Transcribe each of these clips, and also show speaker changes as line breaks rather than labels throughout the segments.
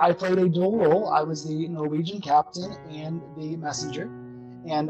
I played a dual role. I was the Norwegian captain and the messenger, and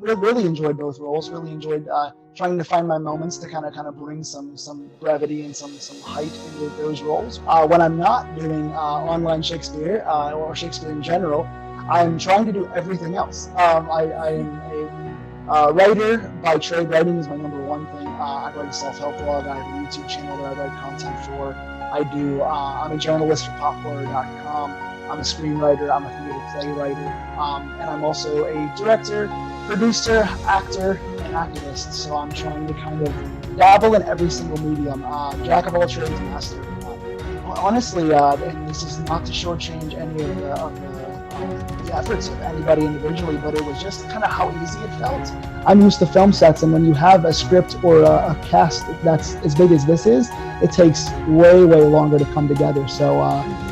really enjoyed both roles. Really enjoyed trying to find my moments to kind of bring some brevity and some height into those roles. When I'm not doing online Shakespeare or Shakespeare in general, I'm trying to do everything else. I am a writer by trade. Writing is my number one thing. I write a self-help blog. I have a YouTube channel that I write content for. I'm a journalist for popcorn.com. I'm a screenwriter. I'm a theater playwright. And I'm also a director, producer, actor, and activist. So I'm trying to kind of dabble in every single medium. Jack of all trades, master of none. Honestly, and this is not to shortchange any of the efforts of anybody individually, but it was just kind of how easy it felt. I'm used to film sets, and when you have a script or a cast that's as big as this is, it takes way longer to come together. So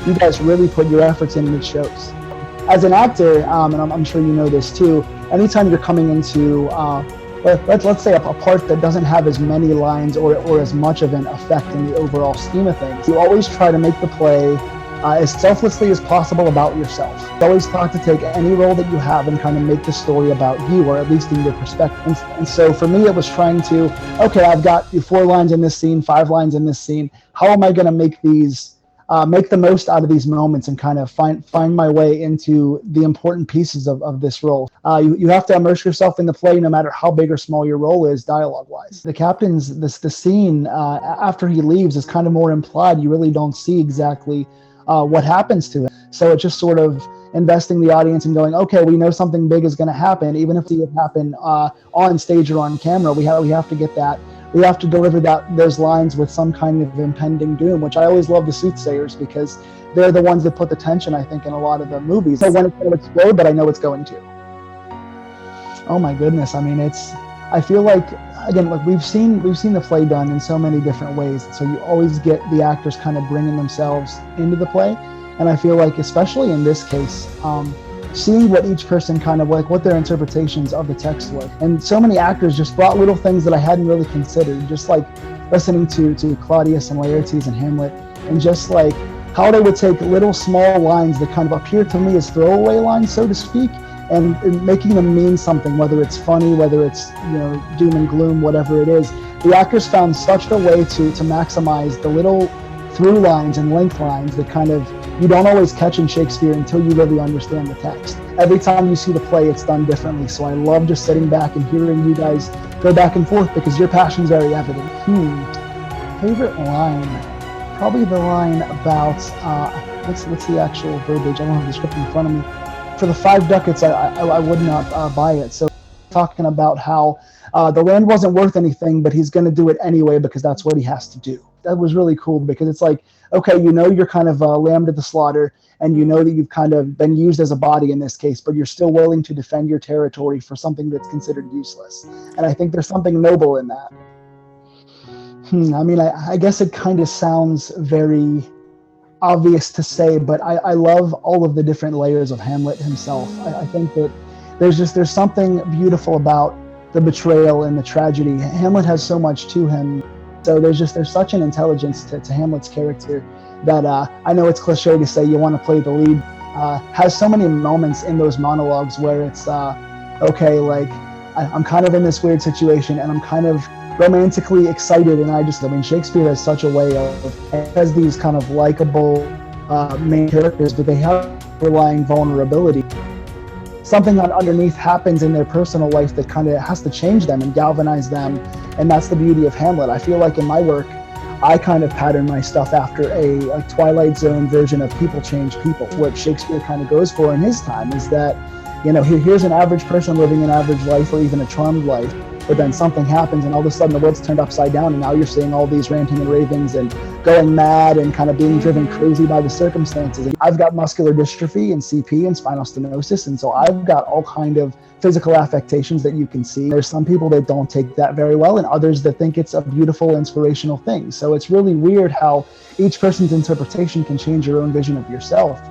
you guys really put your efforts in, and it shows. As an actor, and I'm sure you know this too, anytime you're coming into let's say a part that doesn't have as many lines or as much of an effect in the overall scheme of things, you always try to make the play as selflessly as possible about yourself. You always thought to take any role that you have and kind of make the story about you, or at least in your perspective. And so for me, it was trying to, okay, I've got 4 lines in this scene, 5 lines in this scene. How am I going to make these, make the most out of these moments and kind of find my way into the important pieces of this role? You have to immerse yourself in the play, no matter how big or small your role is, dialogue-wise. The captain's, the scene after he leaves is kind of more implied. You really don't see exactly what happens to him. So it's just sort of investing the audience and going, okay, we know something big is going to happen. Even if it happen on stage or on camera, we have to get that. We have to deliver those lines with some kind of impending doom, which I always love the soothsayers, because they're the ones that put the tension, I think, in a lot of the movies. So when it's going to explode, but I know it's going to. Oh my goodness. I mean, I feel like, again, look, we've seen the play done in so many different ways. So you always get the actors kind of bringing themselves into the play. And I feel like, especially in this case, seeing what each person kind of like, what their interpretations of the text were. And so many actors just brought little things that I hadn't really considered, just like listening to Claudius and Laertes and Hamlet, and just like how they would take little small lines that kind of appear to me as throwaway lines, so to speak, and making them mean something, whether it's funny, whether it's, doom and gloom, whatever it is. The actors found such a way to maximize the little through lines and link lines that kind of you don't always catch in Shakespeare until you really understand the text. Every time you see the play, it's done differently. So I love just sitting back and hearing you guys go back and forth, because your passion's very evident. Favorite line? Probably the line about, what's the actual verbiage? I don't have the script in front of me. For the 5 ducats, I would not buy it. So talking about how the land wasn't worth anything, but he's going to do it anyway because that's what he has to do. That was really cool, because it's like, okay, you're kind of lamb to the slaughter, and you know that you've kind of been used as a body in this case, but you're still willing to defend your territory for something that's considered useless. And I think there's something noble in that. I mean, I guess it kind of sounds very obvious to say, but I love all of the different layers of Hamlet himself. I think that there's something beautiful about the betrayal and the tragedy. Hamlet has so much to him. So there's such an intelligence to Hamlet's character that I know it's cliche to say you want to play the lead. Has so many moments in those monologues where it's okay, like I'm kind of in this weird situation and I'm kind of romantically excited, and Shakespeare has such a way of has these kind of likable main characters, but they have underlying vulnerability. Something underneath happens in their personal life that kind of has to change them and galvanize them, and that's the beauty of Hamlet. I feel like in my work, I kind of pattern my stuff after a Twilight Zone version of people change people. What Shakespeare kind of goes for in his time is that, here's an average person living an average life or even a charmed life, but then something happens and all of a sudden the world's turned upside down, and now you're seeing all these ranting and ravings and going mad and kind of being driven crazy by the circumstances. And I've got muscular dystrophy and CP and spinal stenosis, and so I've got all kind of physical affectations that you can see. There's some people that don't take that very well, and others that think it's a beautiful, inspirational thing. So it's really weird how each person's interpretation can change your own vision of yourself.